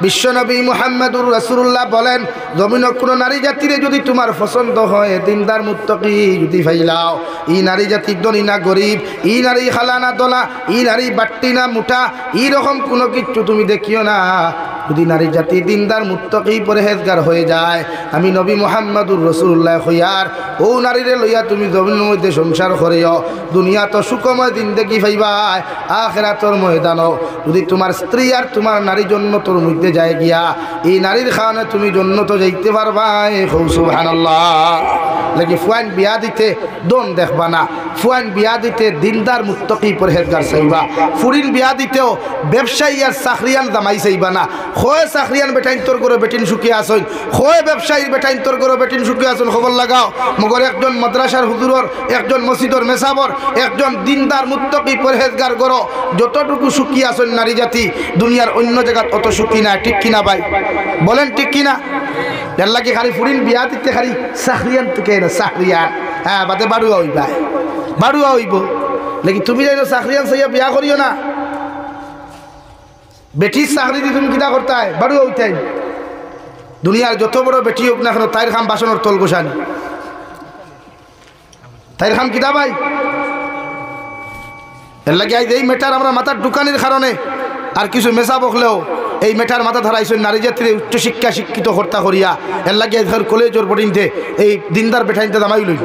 বিশ্বনবী মুহাম্মদুর রাসূলুল্লাহ বলেন, জমিন কোনো নারী জাতিরে যদি তোমার পছন্দ হয়, দিনদার মুত্তাকি যদি ফাইলাও, ই নারী জাতির ধনী না গরিব, ই নারী খালা না দলা, ই নারী বাট্টি না মুঠা, এইরকম কোনো কিচ্ছু তুমি দেখিও না। যদি নারী জাতি দিনদার মুত্তাকি পরহেজগার হয়ে যায়, আমি নবী মুহাম্মদুর রাসূলুল্লাহ হইয়ার ও নারীরে লইয়া তুমি জমিনের মধ্যে সংসার করিও, দুনিয়া তো সুখময় জিন্দেগি পাইবাই, আখিরাতের ময়দানও যদি তোমার স্ত্রী আর তোমার নারী জন্নতর মধ্যে যায় গিয়া, এই নারীর কারণে তুমি জন্নত যাইতে পারবাই। সুবহানাল্লাহ। লাগি ফুয়ান বিয়া দিতে দন দেখবা না, ফুয়ান বিয়া দিতে দিনদার মুত্তাকি পরহেজগার চাইবা। ফুরিন বিয়া দিতেও ব্যবসায়ী আর চাকরিয়ান জামাই চাইবা না। হয় চাকরিয়ান বেটাইন তোর করে বেটিন সুখী আসইন, হয় ব্যবসায়ীর বেটাইন তোর করে বেটিন সুখী আসুন। খবর লাগাও, মগর একজন মাদ্রাসার হুজুরর, একজন মসজিদর মেসাবর, একজন দিনদার মুত্তাকি পরহেজগার করো, যতটুকু সুখী আসুন নারী জাতি দুনিয়ার অন্য জায়গাত অত সুখী না। ঠিক কিনা ভাই বলেন? ঠিক কিনা? এর লাগে খালি ফুরিন বিয়া দিতে খালি চাকরিয়ান তোকে না, চাকরিয়ান হ্যাঁ বাদে বাড়ুয়া হইবা, বাড়ুয়া হইব। নাকি তুমি যাই চাকরিয়ান চাইয়া বিয়া করিও না। বেটির চাকরি দিয়ে তুমি কিনা করতে হয়, বাড়ুয়া হইতাই। দুনিয়ার যত বড় বেটি হোক না কেন, তাইর খাম বাসনের তল গোসানি, তাইর খাম কিনা ভাই। এর লাগে এই মেটার আমরা মাথার দোকানের কারণে আর কিছু মেসা বকলেও এই মেটার মাথা ধরাইছেন নারী জাতির উচ্চশিক্ষা শিক্ষিত কর্তা করিয়া। এর লাগে কলেজের বোর্ডিংতে এই দিনদার বেঠাইনতে দামাই লইল।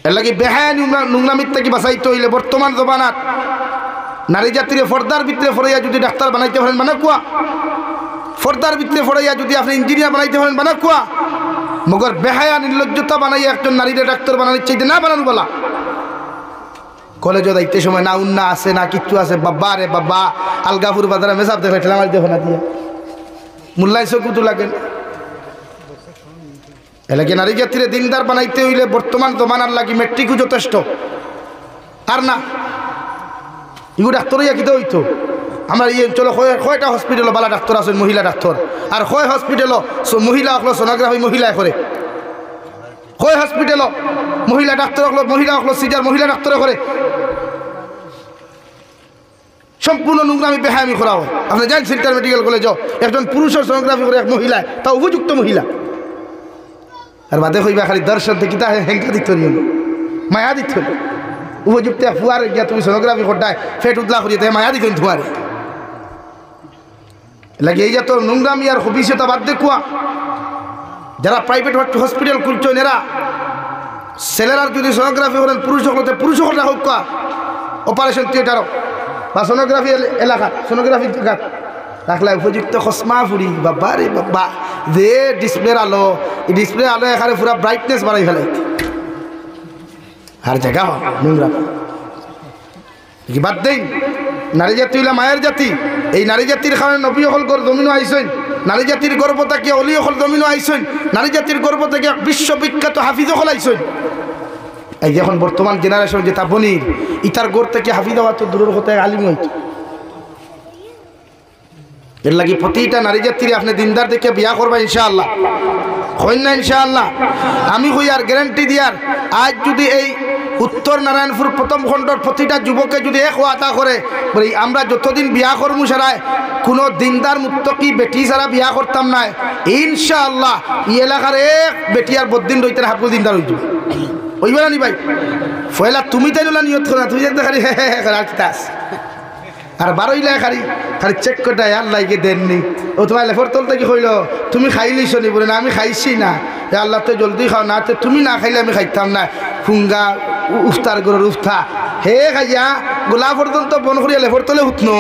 এর লাগে বেহায়া নোংরামির থেকে বাঁচাইতে হইলে বর্তমান জমানাত নারী জাতির ফর্দার ভিতরে ফরাইয়া যদি ডাক্তার বানাইতে পারেন মানে কুয়া, ফর্দার ভিতরে ফরাইয়া যদি আপনি ইঞ্জিনিয়ার বানাইতে পারেন মানে কুয়া, মগর বেহায়া নির্লজ্জতা বানাইয়া একজন নারীরে ডাক্তার বানানোর চাইতে না বানানো বলা। কলেজে যাইতে সময় না উন্না আছে না কিচ্ছু আছে, বাবা রে বাবা আলগাপুর বাজারে মেসাব দেখে ঠেলা মারি দেখো না দিয়ে মোল্লাই চকুতো লাগেন। এলাকে নারী জাতিরে দিনদার বানাইতে হইলে বর্তমান জমানার লাগি মেট্রিকও যথেষ্ট। আর না ইগু ডাক্তার হইয়া কিতে হইতো আমার এই অঞ্চলে কয়টা হসপিটালও বালা ডাক্তার আছেন, মহিলা ডাক্তার। আর কয় হসপিটালও মহিলা হলো সোনোগ্রাফি মহিলায় করে, কয় হসপিটালও মহিলা ডাক্তার হলো, মহিলা হলো সিজার মহিলা ডাক্তারে করে। সম্পূর্ণ নোংরামি বেহায়ামি করা হয়। আপনি জানেন সিলটার মেডিকেল কলেজও একজন পুরুষের সোনোগ্রাফি করে এক মহিলায়, তা উপযুক্ত মহিলা। আর বাদে হইবা খালি দর্শন থেকে তা হেঙ্কা দিত মায়া দিত উপযুক্ত ফুয়ারে গিয়া তুমি সোনোগ্রাফি করতায় ফেট উতলা করিয়ে তাই মায়া দিত ধোয়ারে লাগে। এই যে তো নোংরামি আর ভবিষ্যৎ বাদ দেখুয়া যারা প্রাইভেট হসপিটাল খুলছেন এরা ছেলেরা যদি সোনোগ্রাফি করেন পুরুষ হলতে পুরুষ হলটা হোক অপারেশন থিয়েটারও বা সোনোগ্রাফি এলাকা সোনোগ্রাফি রাখলে উপযুক্ত খসমা ফুরি বাবা রে বাবা যে ডিসপ্লের আলো, এই ডিসপ্লে আলো এখানে পুরা ব্রাইটনেস বাড়াই ফেলে আর জায়গা নোংরা কি বাদ দেই। নারী জাতি হইলা মায়ের জাতি। এই নারী জাতির কারণে নবী হল জমিনও আইসেন, নারী জাতির গর্ব থেকে অলি হল জমিনও আইসেন, নারী জাতির গর্ব থেকে বিশ্ববিখ্যাত হাফিজ হল আইসেন। এই যখন বর্তমান জেনারেশন যেটা বনির ইতার গড় থেকে হাফিজ হওয়া তো দূরের কথা আলিম হইত। এর লাগি প্রতিটা নারী জাতির আপনি দিনদার দেখে বিয়া করবা ইনশাআল্লাহ, হইন না ইনশাআল্লাহ। আমি হই আর গ্যারান্টি দিয়ার আজ যদি এই উত্তর নারায়ণপুর প্রথম খণ্ডর প্রতিটা যুবকে যদি এক ওয়াদা করে বলি আমরা যতদিন বিয়া করবো সারায় কোনো দিনদার মুত্তাকি বেটি ছাড়া বিয়া করতাম না, ইনশাআল্লাহ এই এলাকার এক বেটি আর বদিন রইতে হাফ দিনদার হইত ওইবা না নি ভাই। ফয়লা তুমি তাই না নিয়ত করো না, তুমি দেখতে খালি আর বারোইলা খালি খালি চেক করটাই আল্লাহকে দেননি। ও তোমার লেফর তলতে কি কইল তুমি খাইলিস নি বলে না আমি খাইছি না, আল্লাহ তো জলদি খাও না, তো তুমি না খাইলে আমি খাইতাম না। ফুঙ্গা উফতার গরুর উফতা হে খাইয়া গোলা পর্যন্ত বন করিয়া লেফর তলে উঠনো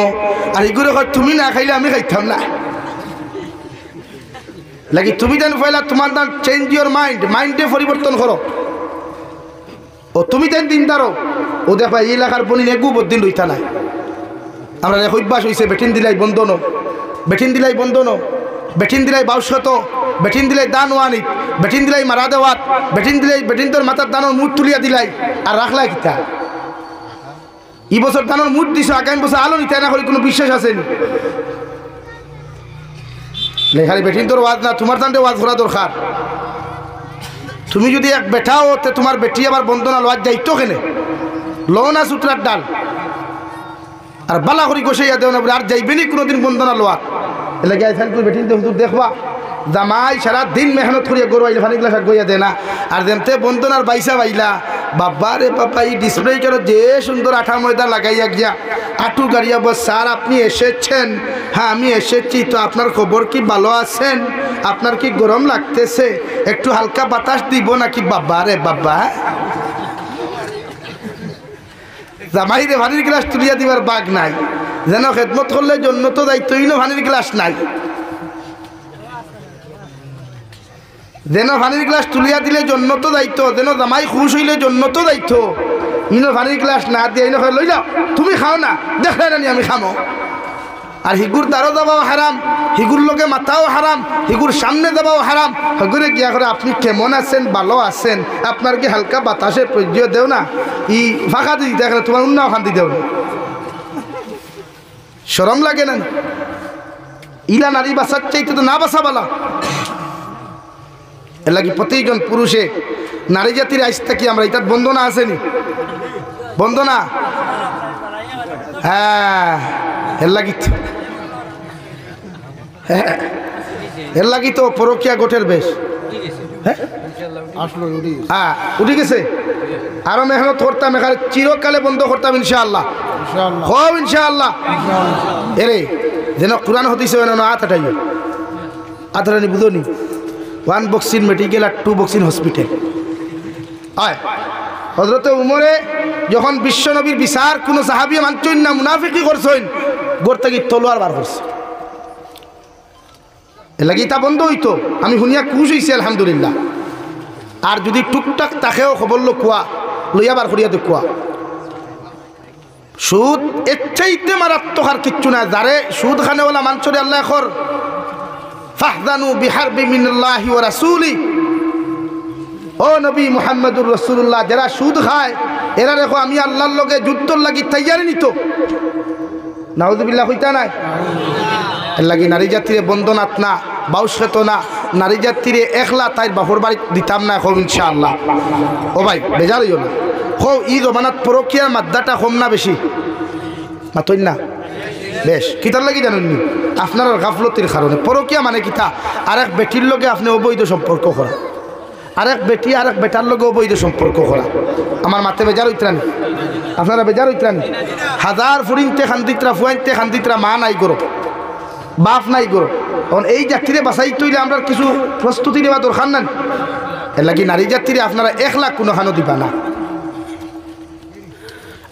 আর এগুলো তুমি না খাইলে আমি খাইতাম না লাগি। তুমি দেন ফয়লা তোমার দান চেঞ্জ ইউর মাইন্ড, মাইন্ডে পরিবর্তন করো। ও তুমি দেন দিনদারও ও দেখো এই এলাকার বনি এগু বদিন রইতা নাই। আমরা অভ্যাস হয়েছে বেটিন দিলাই বন্ধন, বেটিন দিলাই বন্ধন, বেটিন দিলাই বাউশত, বেটিন দিলাই দান ওয়ানিত, বেটিন দিলাই মারা দেওয়াত, বেটিন দিলাই বেটিন তোর মাথার দানোর মুঠ তুলিয়া দিলাই আর রাখলাই কিতা। এই বছর দানোর মুঠ দিছ, আগামী বছর আলো নিতে না করে কোনো বিশ্বাস আসেনি। খালি বেটিন তোর ওয়াজ না, তোমার দানটা ওয়াজ করা দরকার। তুমি যদি এক বেঠাও তে তোমার বেটি আবার বন্ধনা লওয়াজ যাইতো কেনে লো না সুতরার ডাল আর বালা করি গোসাইয়া দেও না বলে আর যাইবেনি কোনোদিন বন্দনা লোয়া এলে গাই থান করে বেটিন হুজুর দেখবা জামাই সারা দিন মেহনত করিয়া গরু আইলে ফানি গ্লাস গইয়া দেয় না আর যেমতে বন্দনার বাইসা বাইলা বাবা রে বাবা এই ডিসপ্লে কেন যে সুন্দর আঠা ময়দা লাগাইয়া গিয়া আটু গাড়িয়া বস স্যার আপনি এসেছেন হ্যাঁ আমি এসেছি তো আপনার খবর কি ভালো আছেন আপনার কি গরম লাগতেছে একটু হালকা বাতাস দিব নাকি বাবা রে বাবা জামাই রে ভানির গ্লাস তুলিয়া দিবার বাগ নাই যেন খেদমত করলে জন্য তো দায়িত্বহীন ভানির গ্লাস নাই যেন ভানির গ্লাস তুলিয়া দিলে জন্য তো দায়িত্ব যেন জামাই খুশ হইলে জন্য তো দায়িত্ব ইনো ভানির গ্লাস না দিয়ে ইনো লই যাও তুমি খাও না দেখলে না আমি খামো আর হিগুর দ্বারও যাবাও হারাম হিগুর লোকে মাথাও হারাম হিগুর সামনে যাবাও হারাম হগুরে গিয়া করে আপনি কেমন আছেন ভালো আছেন আপনার কি হালকা বাতাসে প্রয়োজ্য দেও না ই ফাঁকা দিদি দেখলে তোমার অন্য শান্তি দেও না শরম লাগে না ইলা নারী বাসার চাইতে তো না বাসা বলা এর লাগি প্রতিজন পুরুষে নারী জাতির আইসটা কি আমরা এটা বন্দনা আসেনি বন্দনা হ্যাঁ এর লাগি তো পরকিয়া গোটের বেশ হ্যাঁ উঠে গেছে আরো মেহনত করতাম এখানে চিরকালে বন্ধ করতাম ইনশাআল্লাহ খুব ইনশাআল্লাহ এরে যেন কোরআন হতিছে আতাটানি বুঝনি 1 বক্সিন মেডিকেল আর 2 বক্সিন হসপিটাল হয় হযরত উমরে যখন বিশ্বনবীর বিচার কোনো সাহাবী মানছেন না মুনাফিকি করছেন গোরটা কি তলোয়ার বার করছে এর লাগি তা বন্ধ হইতো আমি শুনিয়া খুশ হইছি আলহামদুলিল্লাহ আর যদি টুকটাক তাকেও খবর কোয়া লইয়া বার করিয়া দেখুয়া সুদ এর চাইতে মারাত্মক আর কিচ্ছু না যারে সুদ খানেওয়ালা মানছরে আল্লাহ খর ফাহদানু বিহারবি মিনাল্লাহি ওয়া রাসূলি ও নবী মুহাম্মদুর রাসূলুল্লাহ যারা সুদ খায় এরা দেখো আমি আল্লাহর লগে যুদ্ধর লাগি তৈয়ারি নিত নাউযুবিল্লাহ হইতা নাই এর লাগি নারী জাতিরে বন্দনাত না বাউসেত না নারী জাতিরে একলা তাই বাপর বাড়ি দিতাম না এখন ইনশাআল্লাহ ও ভাই বেজার হইও না হো ই জমানাত পরকিয়ার মাদ্দাটা কম না বেশি মাতই না বেশ কিতার লাগি জানেননি আপনার গাফলতির কারণে পরকিয়া মানে কিতা আরেক বেটির লগে আপনি অবৈধ সম্পর্ক করা আরেক বেটি আরেক বেটার লগে অবৈধ সম্পর্ক করা আমার মাতে বেজার হইত্রানি আপনারা বেজার হইত্রানি হাজার ফুরিনতে খান্দিত্রা ফুয়াইতে খান্দিত্রা মা নাই গরো বাপ নাই গরো এখন এই জাতিরে বাছাই তৈলে আমরা কিছু প্রস্তুতি নেওয়া দরকার নাই এর লাগি নারী জাতিরে আপনারা 1 লাখ কোনো খানো দিবা না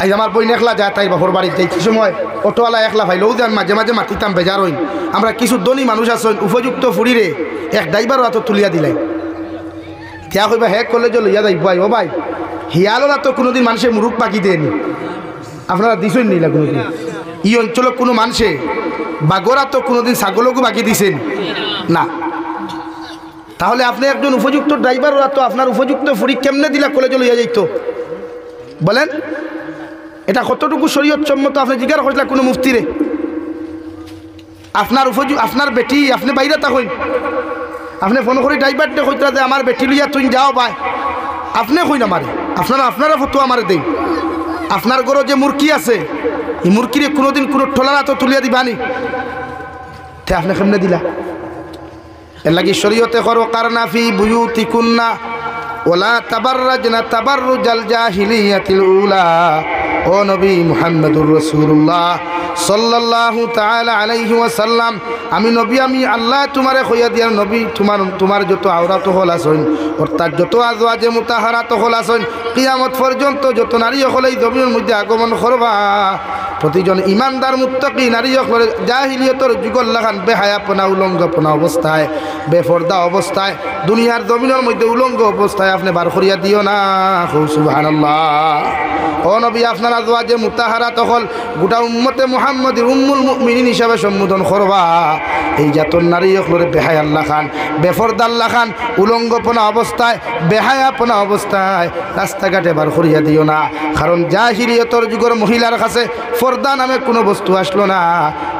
আজ আমার বই একলা যায় তাই বাপর বাড়িতে কি সময় অটোওয়ালা একলা ভাইলেও যান মাঝে মাঝে মাতিতাম বেজার হইন আমরা কিছু ধনী মানুষ আছেন উপযুক্ত ফুরিরে এক ড্রাইভার হাত তুলিয়া দিলাই দিয়া কইবা হে কলেজে লইয়া যাই ভাই ও ভাই হিয়ালোরা তো কোনোদিন মানুষের মুরুখ পাকি দেয়নি আপনারা দিছেন নিলা কোনোদিন এই অঞ্চলে কোনো মানুষে বাগরা তো কোনোদিন ছাগলকও বাকি দিছেন না তাহলে আপনি একজন উপযুক্ত ড্রাইভার ওরা তো আপনার উপযুক্ত ফুরি কেমনে দিলা কলেজে লইয়া যাইতো বলেন এটা কতটুকু শরীয়ত সম্মত আপনি জিজ্ঞাসা করছিলেন কোনো মুফতিরে আপনার বেটি আপনি বাইরে থাকুন আপনি ফোন করে ড্রাইভারটা কইতা যে আমার বেটি লইয়া তুই যাও ভাই আপনি কই না মারে আপনারা ফটো আমারে দেই আপনার ঘরে যে মুরগি আছে এই মুরগিরে কোনোদিন কোনো ঠোলারা তো তুলিয়া দিবানি তে আপনি কেমনে দিলা এর লাগি শরীয়তে করো কারনা ফি বুয়ুতিকুন্না ওয়ালা তাবাররাজনা তাবাররুজাল জাহিলিয়াতিল উলা ও নবী মুহাম্মদুর রাসূলুল্লাহ সাল্লাল্লাহু তাআলা আলাইহি ওয়াসাল্লাম আমি নবী আমি আল্লাহ তোমারে কইয়া দিয়া নবী তোমার যত আওরাত হল আছেন অর্থাৎ যত আজওয়াজে মুতাহারাত হল আছেন কিয়ামত পর্যন্ত যত নারী হলেই জমিনের মধ্যে আগমন করবা প্রতিজন ইমানদার মুত্তাকি নারী হল জাহিলিয়তের যুগল লাগান বেহায়াপনা উলঙ্গপনা অবস্থায় বেপর্দা অবস্থায় দুনিয়ার জমিনের মধ্যে উলঙ্গ অবস্থায় আপনি বার করিয়া দিও না সুবহানাল্লাহ ও নবী আপনার আজওয়াজে মুতাহারাত হল গোটা উম্মতে মুহাম্মদের উম্মুল মুমিনিন হিসাবে সম্বোধন করবা এই জাতর নারী হলরে বেহায়াল্লাহ খান বেফরদাল্লাহ খান উলঙ্গপনা অবস্থায় বেহায়াপনা অবস্থায় রাস্তাঘাটে বার করিয়া দিও না কারণ জাহিলিয়তের যুগের মহিলার কাছে ফর্দা নামে কোনো বস্তু আসলো না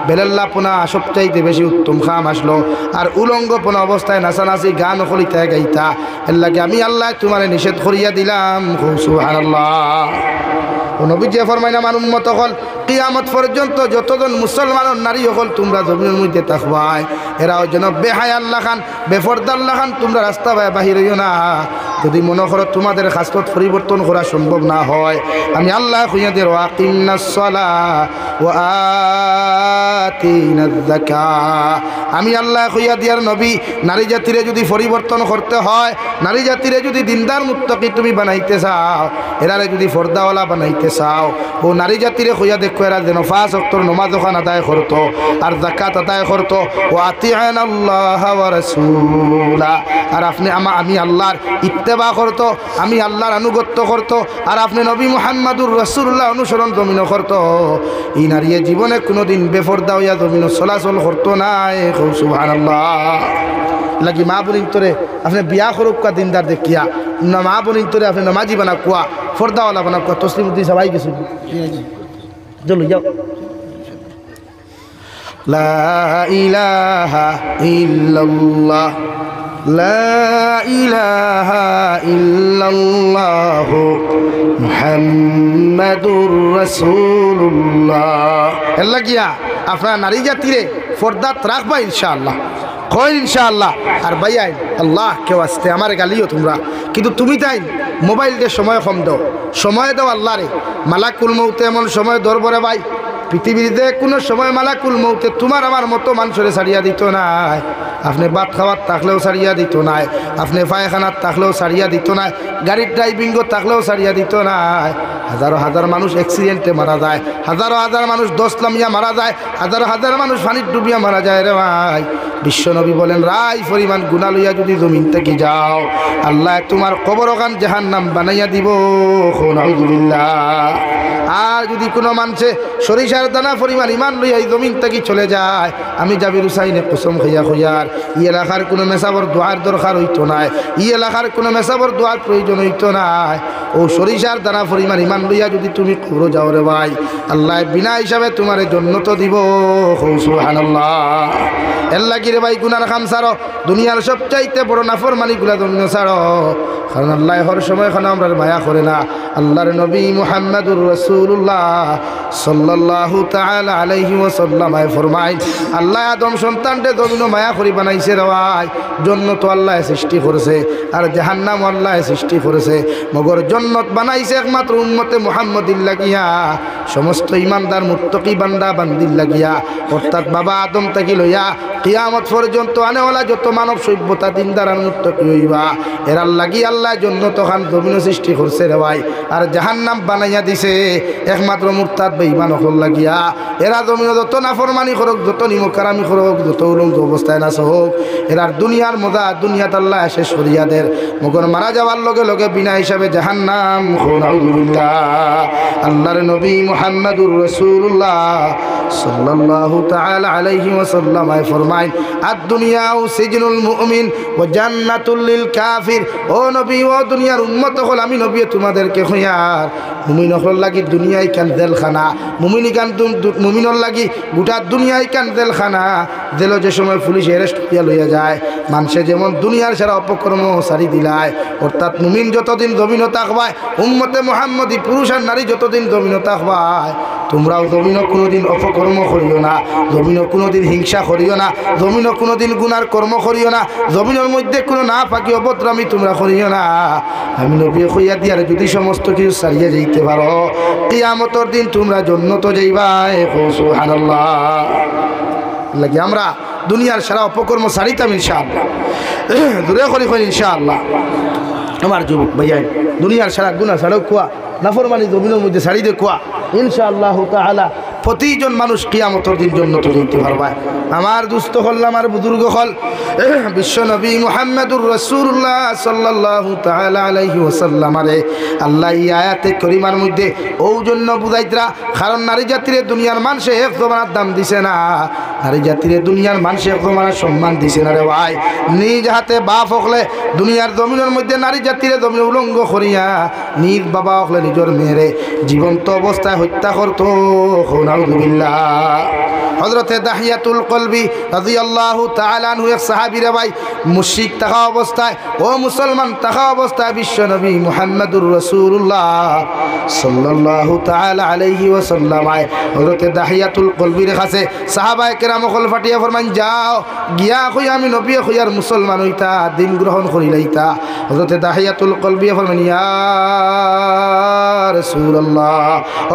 বেলাল্লাপনা সবচাইতে বেশি উত্তম খাম আসলো আর উলঙ্গপনা অবস্থায় নাচানাচি গান করিতে গাইতা এর লাগে আমি আল্লাহ তোমারে নিষেধ করিয়া দিলাম সুবহানাল্লাহ ও নবী যে ফরমাইনা মান উম্মত হল কিয়ামত পর্যন্ত যতজন মুসলমান নারী হল তোমরা জমিনের মধ্যে থাকবাই এরাও যেন বেহায় আল্লাহ খান বেফরদা আল্লাহ খান তোমরা রাস্তা বাহির হইও না। যদি মনে করো তোমাদের খাসলত পরিবর্তন করা সম্ভব না হয় আমি আল্লাহ খুঁজে ওয়াকিমনাস সালাহ ওয়া আতিনাজ যাকাত আমি আল্লাহ খুঁজে দিয়ার নবী নারী জাতিরে যদি পরিবর্তন করতে হয় নারী জাতিরে যদি দিনদার মুত্তাকি তুমি বানাইতে চাও এরারে যদি ফর্দাওয়ালা বানাইতে চাও ও নারী জাতিরে খুঁজে দেখো এরা যেন 5 ওয়াক্তের নামাজ ওখান আদায় করতো আর যাকাত আদায় করতো ও আতিআনাল্লাহ ওয়া রাসূলা আর আপনি আমি আল্লাহর ইত্তেবা করতো আমি আল্লাহর আনুগত্য করতো আর আপনি নবী মুহাম্মদুর রাসূলুল্লাহ অনুসরণ জমিন করতো এই নারী জীবনে কোনোদিন বেফরদা হইয়া জমিন চলাচল করতো না। সুবহানাল্লাহ লাগি মা বোন তোরে আপনি বিয়া করুক কা দিনদার দেখিয়া না মা বোন তোরে আপনি নামাজি বানা কুয়া ফর্দাওয়ালা বানা কুয়া তসলিমুদ্দিন সবাই কিছু চলো যাও লা ইলাহা ইল্লাল্লাহ লা ইলাহা ইল্লাল্লাহ মুহাম্মাদুর রাসূলুল্লাহ এল্লা গিয়া আপনারা নারী জাতিরে ফর্দাত রাখবা ইনশাআল্লাহ কই ইনশাআল্লাহ। আর ভাইয়াই আল্লাহ কেউ আসতে আমার গালিও তোমরা কিন্তু তুমি তাই মোবাইল দিয়ে সময় কম দাও সময় দাও আল্লাহরে মালাকুল মউতে এমন সময় দরবারে ভাই পৃথিবীতে কোনো সময় মালাকুল মউতে তোমার আমার মতো মানুষরে ছাড়িয়া দিত নাই। আপনি ভাত খাওয়ার থাকলেও ছাড়িয়া দিত নাই আপনি পায়খানার থাকলেও ছাড়িয়া দিত নাই গাড়ির ড্রাইভিংও থাকলেও ছাড়িয়া দিত নাই। হাজারো হাজার মানুষ অ্যাক্সিডেন্টে মারা যায় হাজারো হাজার মানুষ দোষ লামিয়া মারা যায় হাজারো হাজার মানুষ পানির ডুবিয়া মারা যায় রে ভাই। বিশ্বনবী বলেন রাই পরিমাণ গুনাহ লইয়া যদি জমিন থেকে যাও আল্লাহ তোমার কবর ওখান জাহান্নাম বানাইয়া দিব। আলহামদুলিল্লাহ। আর যদি কোনো মানুষে সরিষার দানা পরিমাণ ইমান লইয়া এই জমিন থেকে চলে যায় আমি জাবির হুসাইনে কসম খাইয়া খুঁজার ই এলাকার কোনো মেসাবর দোয়ার দরকার হইতো নাই ই এলাকার কোনো মেসাবর দোয়ার প্রয়োজন হইতো নাই। ও সরিষার দানা পরিমাণ ইমান লইয়া যদি তুমি কবর যাও রে ভাই আল্লাহ বিনা হিসাবে তোমার জন্য তো দিব। সুবহানাল্লাহ। এর লাগি রে ভাই গুনার খাম ছাড়ো দুনিয়ার সবচাইতে বড় নাফরমানিগুলা জমিন ছাড়ো কারণ আল্লাহ হর সময় খানা আমরা মায়া করে না। আল্লাহর নবী মুহাম্মদুর রাসূলুল্লাহ সাল্লাল্লাহু তাআলা আলাইহি ওয়াসাল্লাম ফরমায় আল্লাহ আদম সন্তানকে জমিন মায়া করে বানাইছে রে ভাই জান্নাত আল্লাহ সৃষ্টি করেছে আর জাহান্নাম আল্লাহ সৃষ্টি করেছে মগর জান্নাত বানাইছে একমাত্র উম্মতে মুহাম্মদির লাগিয়া সমস্ত ইমানদার মুত্তাকি বান্দা বান্দির লাগিয়া অর্থাৎ বাবা আদম থেকে লইয়া কিয়ামত পর্যন্ত আনেওয়ালা যত মানব সভ্যতা দিনদার আর মুত্তাকি হইবা এরার লাগি আল্লাহ জান্নাত খান জমিন সৃষ্টি করছে রে ভাই আর জাহান্নাম বানাইয়া দিছে একমাত্র মুরতাদ বেঈমান হল লাগিয়া এরা জমিন যত নাফরমানি করুক যত নিমকারামি করুক যত উলঙ্গ অবস্থায় নাচ হোক এরার দুনিয়ার মজা দুনিয়াত আল্লাহ শেষ করিয়া দের মগর মারা যাওয়ার লগে লগে বিনা হিসাবে জাহান্নাম। আলহামদুলিল্লাহ। আল্লাহর নবী মুহাম্মদুর রাসূলুল্লাহ সাল্লাল্লাহু তাআলা আলাইহি ওয়াসাল্লাম ফরমায় আদ-দুনিয়াউ সিজনুল মুমিন ওয়া জান্নাতুল লিল কাফির। ও নবী ও দুনিয়ার উম্মত হল আমি নবী তোমাদেরকে কইয়ার মুমিন হল লাগি দুনিয়ায় কান জেলখানা মুমিনি কান মুমিনর লাগি গোটা দুনিয়ায় কান জেলখানা। জেল যে সময় পুলিশ অ্যারেস্ট করিয়া লইয়া যায় মানুষে যেমন দুনিয়ার সারা অপকর্ম সারি দিলায় অর্থাৎ মুমিন যতদিন জমিন থাকবায় উম্মতে মুহাম্মদী পুরুষ আর নারী যতদিন জমিন থাকবায় তোমরাও জমিনও কোনোদিন অপকর্ম করিও না জমিনও কোনোদিন হিংসা করিও না জমিনও কোনোদিন গুনার কর্ম করিও না জমিনের মধ্যে কোনো না ফাঁকি অভদ্রামি তোমরা করিও না। আমি নবী কইয়া দিয়ার যদি সমস্ত কিছু সারিয়ে যাইতে পারো কিয়ামতের দিন তোমরা জান্নাত যাইবা। সুবহানাল্লাহ। লাগি আমরা দুনিয়ার সারা অপকর্ম সারিতাম ইনশাআল্লাহ দূরে করি ইনশাআল্লাহ। আমার যুবক ভাইয়া দুনিয়ার সারা গুনাহ ছাড়াও কুয়া নাফরমানি জমিনের মধ্যে ছাড়ি দে কুয়া ইনশাআল্লাহু তাআলা প্রতিজন মানুষ কিয়ামতের দিন জান্নাত যাইতে পারবে। আমার দুস্থ হল আমার বুজুর্গ হল বিশ্ব নবী মুহাম্মদুর রাসূলুল্লাহ সাল্লাল্লাহু তাআলা আলাইহি ওয়াসাল্লাম আরে আল্লাহ এই আয়াতে করিমার মধ্যে ও জন্য বুঝাইতরা কারণ নারী জাতিরে দুনিয়ার মানুষে এক জমানার দাম দিছে না নারী জাতিরে দুনিয়ার মানুষে এক জমানার সম্মান দিছে না রে ভাই। নিজ হাতে বাপ হকলে দুনিয়ার জমিনের মধ্যে নারী জাতিরে জমিন উলঙ্গ করিয়া নিজ বাবা হকলে নিজের মেয়েরে জীবন্ত অবস্থায় হত্যা করতো। নাউযুবিল্লাহ। হযরতে দাহিয়াতুল কলবি রাদিয়াল্লাহু তাআলা আনহু এক সাহাবী রে ভাই, মুশরিক থাকা অবস্থায় ও মুসলমান থাকা অবস্থায় বিশ্ব নবী মুহাম্মদুর রাসূলুল্লাহ সাল্লাল্লাহু তাআলা আলাইহি ওয়াসাল্লাম হযরতে দাহিয়াতুল কলবির কাছে সাহাবায়ে কেরাম কল ফাটিয়া ফরমান, যাও গিয়া কই আমি নবী কইয়ার মুসলমান হইতা, দিন গ্রহণ করি লাইতা। হযরতে দাহিয়াতুল কলবি ফরমান, ইয়া রাসূলুল্লাহ,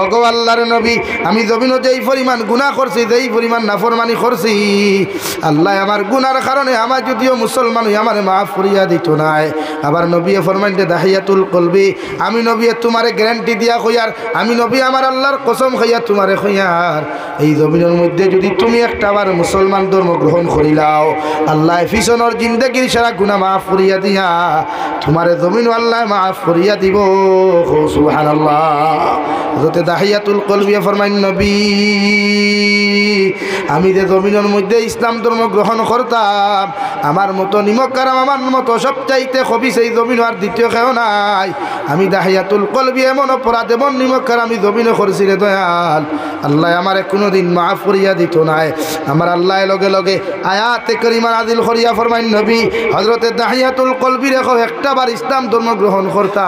ওগো আল্লাহর নবী, আমি জমিনে যেই পরিমাণ গুনাহ করছি, যেই পরিমাণ নাফরমানি করছি, আল্লাহ আমার গুনার কারণে আমার যদিও মুসলমান হই আমার মাফ করিয়া দিত নাই। আবার নবী ফরমান যে দাহিয়াতুল কলবি, আমি নবী তোমারে গ্যারান্টি দিয়া কইয়ার, আমি নবী আমার আল্লাহর কসম খাইয়া তোমারে কইয়ার, এই জমিনের মধ্যে যদি তুমি একটা আবার মুসলমান ধর্ম গ্রহণ করিলাও, আল্লাহ ফিসনের জিন্দেগির সারা গুনাহ মাফ করিয়া দিয়া তোমারে জমিন আল্লাহ মাফ করিয়া দিব। সুবহানাল্লাহ। হযরতে দাহিয়াতুল কলবি ফরমান, নবী আমি যে জমিনের মধ্যে ইসলাম ধর্ম গ্রহণ করতাম, আমার মতো নিমকারাম, আমার মতো সবচাইতে খবিস এই জমিন আর দ্বিতীয় কেউ নাই। আমি দাহিয়াতুল কলবি এমন অপরাধ এমন নিমকার আমি জমিনে করছি রে দয়াল, আল্লাহ আমার কোনোদিন মাফ করিয়া দিত নাই। আমার আল্লাহ লগে লগে আয়াতে কারিমা নাযিল করিয়া ফরমাইন, নবী হযরতে দাহিয়াতুল কলবি রেখো একটা বার ইসলাম ধর্ম গ্রহণ করতা,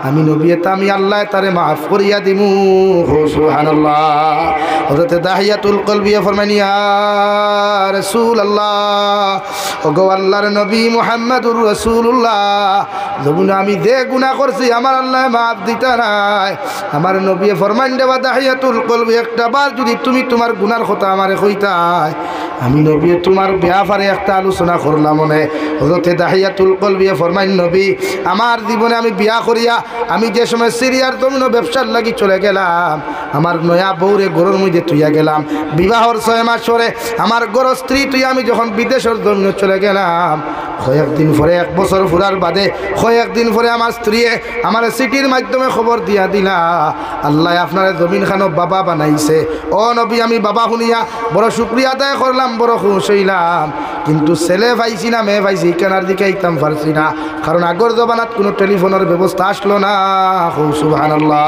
আমি নবী আমি আল্লাহ তারে মাফ করিয়া দিমু। সুবহানাল্লাহ। হযরতে দাহিয়াতুল কলবি ফরমাইন, ইয়া রাসূলুল্লাহ, ওগো আল্লাহর নবী মুহাম্মদুর রাসূলুল্লাহ, যখন আমি যে গুনাহ করছি আমার আল্লাহ মাফ দিতা নাই। আমার নবী ফরমান দেবা দাহিয়াতুল কলবি একটা বার যদি তুমি তোমার গুনার কথা আমারে কইতাই, আমি নবী তোমার ব্যাপারে একটা আলোচনা করলাম মনে। হযরতে দাহিয়াতুল কলবি ফরমান, নবী আমার জীবনে আমি বিয়া করিয়া আমি যে সময় সিরিয়ার জমিন ব্যবসার লাগি চলে গেলাম, আমার নয়া বউরে ঘরের মধ্যে তুইয়া গেলাম, বিবাহর 6 মাস পরে আমার গর স্ত্রী তুই আমি যখন বিদেশের জমিনে চলে গেলাম, কয়েকদিন পরে 1 বছর ফুরার বাদে কয়েকদিন পরে আমার স্ত্রী আমার সিটির মাধ্যমে খবর দিয়া দিলা, আল্লাহ আপনার জমিন খানো বাবা বানাইছে। ও নবী আমি বাবা শুনিয়া বড় শুকরিয়া আদায় করলাম, বড় খুশ হইলাম, কিন্তু ছেলে পাইছি না মেয়ে পাইছি কেনার দিকে আইতাম পারছি না, কারণ আগর জমানাত কোনো টেলিফোনের ব্যবস্থা আসলো না। সুবহানাল্লাহ।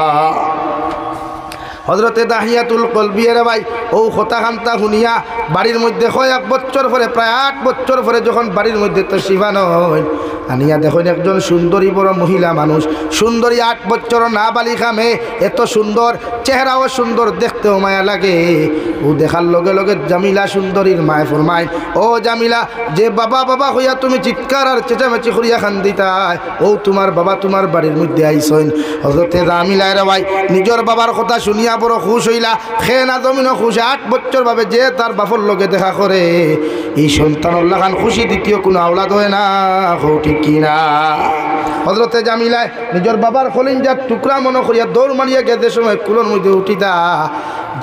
হযরতে দাহিয়াতুল কলবি রে ভাই ও কথা খান্তা শুনিয়া বাড়ির মধ্যে 1 বছর পরে প্রায় 8 বছর পরে যখন বাড়ির মধ্যে তো শিবা নয় আনিয়া দেখুন একজন সুন্দরী বড় মহিলা মানুষ, সুন্দরী 8 বছর নাবালিকা মেয়ে, এত সুন্দর চেহারাও সুন্দর, দেখতেও মায়া লাগে। ও দেখার লগে লগে জামিলা সুন্দরীর মায় ফরমায়, ও জামিলা, যে বাবা বাবা হইয়া তুমি চিৎকার আর চেঁচামেচি করিয়া খান্দিতাই, ও তোমার বাবা তোমার বাড়ির মধ্যে আইসইন। হযরতে জামিলা রে ভাই নিজের বাবার কথা শুনিয়া বড় খুশ হইলা, খেয়ে না জমিনও খুশ। 8 বছর ভাবে যে তার বাপর লগে দেখা করে, এই সন্তানের লাগান খুশি দ্বিতীয় কোনো আওলাদ হয় না। ঠিক কিনা? হযরতে জামিলা নিজের বাবার কলিজার টুকরা মনে করিয়া দৌড় মারিয়া গেছে সময় কুলোর মধ্যে উঠিতা,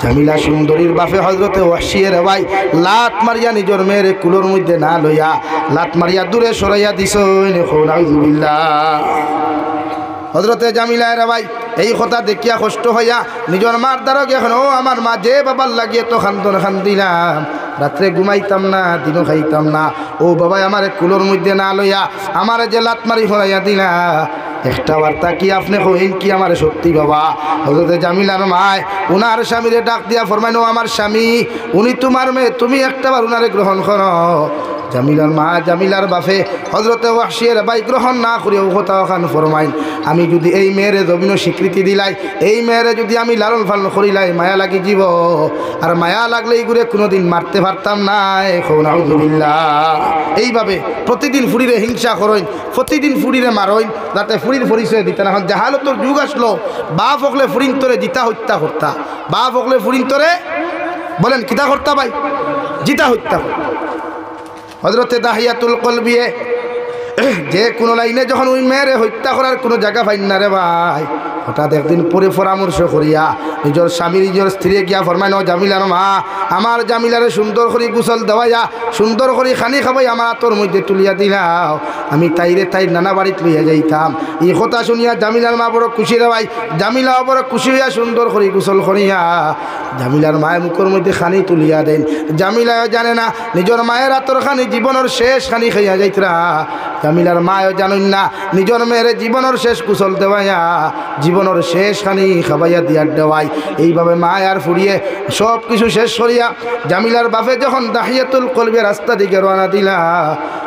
জামিলা সুন্দরীর বাপে হযরতে ওয়াসিয়ে রে ভাই লাত মারিয়া নিজের মেয়ের কুলোর মধ্যে না লইয়া লাত মারিয়া দূরে সরাইয়া দিছ। নাউযুবিল্লাহ। হযরতে জামিলা রে ভাই এই কথা দেখিয়া কষ্ট হইয়া নিজের মার দ্বারকে এখন, ও আমার মা, যে বাবার লাগিয়ে তো খান্দন খান্দিলাম, রাত্রে ঘুমাইতাম না, দিনও খাইতাম না, ও বাবাই আমার কুলোর মধ্যে না লইয়া আমার যে লাত মারি ফরাইয়া দিলা, একটা বার্তা কি আপনি কইন কি আমার সত্যি বাবা? হযরতে জামিলার মায় উনার স্বামীরে ডাক দিয়া ফরমাইন, ও আমার স্বামী, উনি তোমার মেয়ে, তুমি একটাবার উনারে গ্রহণ করো। জামিলার মা জামিলার বাপে হযরতে ওয়াসিয়ের ভাই গ্রহণ না করিয়া ও কথা ওখান ফরমাইন, আমি যদি এই মেয়েরে জমিন স্বীকৃতি দিলাই, এই মেয়েরে যদি আমি লালন পালন করিলাই, মায়া লাগি যাব, আর মায়া লাগলে এইগুলো কোনোদিন মারতে পারতাম না। নাউযুবিল্লাহ। এইভাবে প্রতিদিন ফুড়িরে হিংসা করইন, প্রতিদিন ফুড়িরে মারইন, যাতে ফুড়ির পরিচয় দিতে না। জাহালতর যুগ আসলো, বাপ হকলে ফুড়িন তোরে জিতা হত্যা করতা, বাপ হকলে ফুড়িন তোরে বলেন কিতা করতা ভাই, জিতা হত্যা করতা। হযরতে দাহিয়াতুল কলবি যে কোনো লাইনে যখন ওই মেয়েরে হত্যা করার কোনো জায়গা পাইন না রে ভাই, হঠাৎ একদিন পরে পরামর্শ করিয়া নিজের স্বামী নিজের স্ত্রী গিয়া ফরমাইন, ও জামিলার মা, আমার জামিলারে সুন্দর করে গোসল দেওয়াইয়া সুন্দর করে খানি খাবাই আমার হাতর মধ্যে তুলিয়া দিলাও, আমি তাইরে তাই নানা বাড়িতে লইয়া যাইতাম। এই কথা শুনিয়া জামিলার মা বড় খুশি রে ভাই, জামিলাও বড় খুশি হইয়া সুন্দর করে গোসল করিয়া জামিলার মায়ের মুখের মধ্যে খানি তুলিয়া দেন। জামিলাও জানে না নিজের মায়ের হাতর খানি জীবনের শেষ খানি খাইয়া যাইতরা, জামিলার মায়ও জানেন না নিজের মেয়ের জীবনের শেষ কুশল দেওয়াইয়া জীবনের শেষ খানি খাবাইয়া দিয়ার দেওয়াই। এইভাবে মায়ার ফুরিয়ে সব কিছু শেষ করিয়া জামিলার বাপে যখন দাহিয়াতুল কলবে রাস্তা দিকে রওনা দিলা,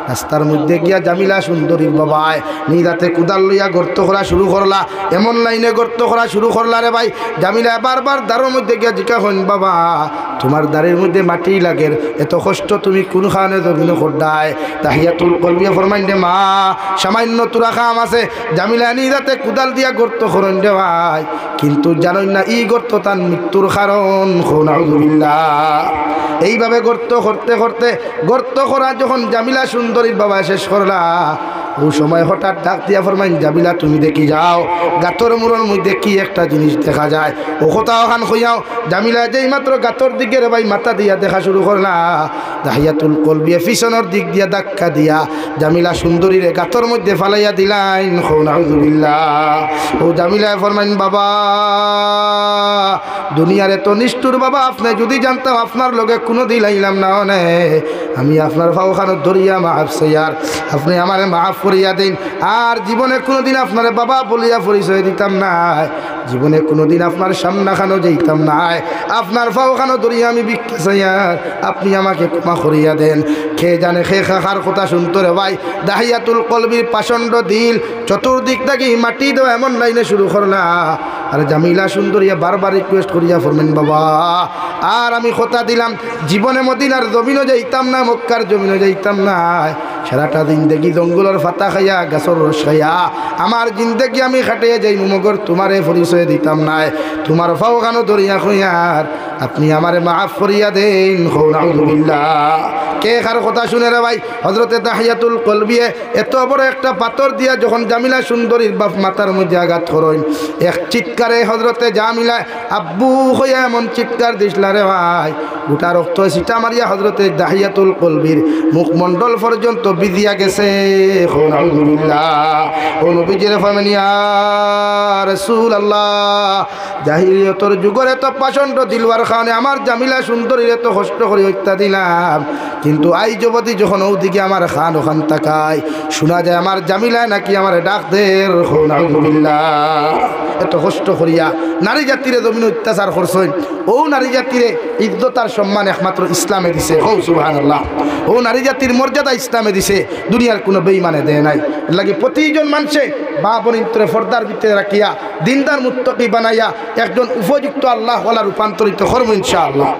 রাস্তার মধ্যে গিয়া জামিলা সুন্দরীর বাবায় নিদাতে কুদাল লইয়া গর্ত করা শুরু করলা। এমন লাইনে গর্ত করা শুরু করলা রে ভাই, জামিলা বারবার দাঁড়ের মধ্যে গিয়া জিজ্ঞা হইন, বাবা তোমার দাঁড়ের মধ্যে মাটি লাগের, এত কষ্ট তুমি কোনখানে জমিন খোড্ডায়? তাহিয়াতুল কলবিয়া ফরমাইন দে মা সামান্য তুরা খাম আছে। জামিলা নিদাতে কুদাল দিয়া গর্ত করেন দে ভাই, কিন্তু জানেন না ই গর্ত তার মৃত্যুর কারণ। নাউযুবিল্লাহ। এইভাবে গর্ত করতে করতে গর্ত করা যখন জামিলা সুন্দরীর বাবা শেষ করলা, ও সময় হঠাৎ ডাক দিয়া ফরমাইন, জামিলা তুমি দেখি যাও গাতর মুড়োর মধ্যে কি একটা জিনিস দেখা যায়। ও কথা ওখান হইয়াও জামিলা যেই মাত্র গাতর দিকে রে ভাই মাথা দিয়া দেখা শুরু করলা, দাহিয়াতুল কলবিয়া পিছনের দিক দিয়া ধাক্কা দিয়া জামিলা সুন্দরীরে গাতর মধ্যে ফালাইয়া দিলাইন। নাউযুবিল্লাহ। ও জামিলা ফরমাইন, বাবা দুনিয়ার এত নিষ্ঠুর বাবা, আপনি যদি জানতাম আপনার লগে কোনো দিলাইলাম না অনে, আমি আপনার ফাওখানো ধরিয়া মাফ চাইয়ার আপনি আমারে মাফ করিয়া দিন। আর জীবনে কোনোদিন আপনার বাবা বলিয়া পরিচয় দিতাম না, জীবনে কোনোদিন আপনার সামনাখানো যাইতাম না, আপনার ফাওখানো ধরিয়া আমি ভিক্ষা চাইয়ার আপনি আমাকে ক্ষমা করিয়া দেন। খেয়ে জানে খে খাখার কথা শুনতো রে ভাই, দাহিয়াতুল কলবির পাষণ্ড দিল চতুর্দিক থেকে মাটি দেওয়া এমন লাইনে শুরু করলা। আর জামিলা সুন্দরিয়া বারবার রিকোয়েস্ট করিয়া ফরমেন, বাবা আর আমি কথা দিলাম জীবনে মদিনার জমিনও যাইতাম না, মক্কার জমিনও যাইতাম না, সারাটা জিন্দেগি জঙ্গলের ফাতা খাইয়া গাছর রস খাইয়া আমার জিন্দেগি আমি খাটিয়ে যাই, মগর তোমারে পরিচয় দিতাম না, তোমার ফাওখানো ধরিয়া খুঁয়ার আপনি আমারে মাফ করিয়া দেন। নাউযুবিল্লাহ। কে কার কথা শুনে রে ভাই, হজরতে দাহিয়াতুল কলবিয়ে এত বড় একটা পাথর দিয়া যখন জামিলা সুন্দরীর বাপ মাথার মধ্যে আঘাত করেন, এক চিৎকারে হজরতে জামিলা আব্বু হইয়া এমন চিৎকার দিসলা রে ভাই, গোটা রক্ত সিটা মারিয়া হজরতে দাহিয়াতুল কলবির মুখমণ্ডল পর্যন্ত বিজিয়া গেছে। নাউযুবিল্লাহ। ও নবীজির ফরমান, ইয়া রাসূলুল্লাহ, জাহিলিয়তর যুগের এত পাষণ্ড দিলওয়ার খানে আমার জামিলা সুন্দরীর এত কষ্ট করে হত্যা দিলাম, কিন্তু আই যুবতী যখন ওদিকে আমার খান ওখান তাকায় শোনা যায় আমার জামিলা নাকি আমার ডাক দের। নাউযুবিল্লাহ। এত কষ্ট করিয়া নারী জাতিরে জমিন অত্যাচার করছেন, ও নারী জাতিরে ইজ্জত আর সম্মান একমাত্র ইসলামে দিছে। ও সুবহানাল্লাহ। ও নারী জাতির মর্যাদা ইসলামে দিছে, দুনিয়ার কোনো বেঈমানে দেয় নাই। লাগে প্রতিজন মানুষে বা বনিন্তরে ফর্দার ভিতরে রাখিয়া দিনদার মুত্তাকি বানাইয়া একজন উপযুক্ত আল্লাহ ওয়ালা রূপান্তরিত করব ইনশাআল্লাহ।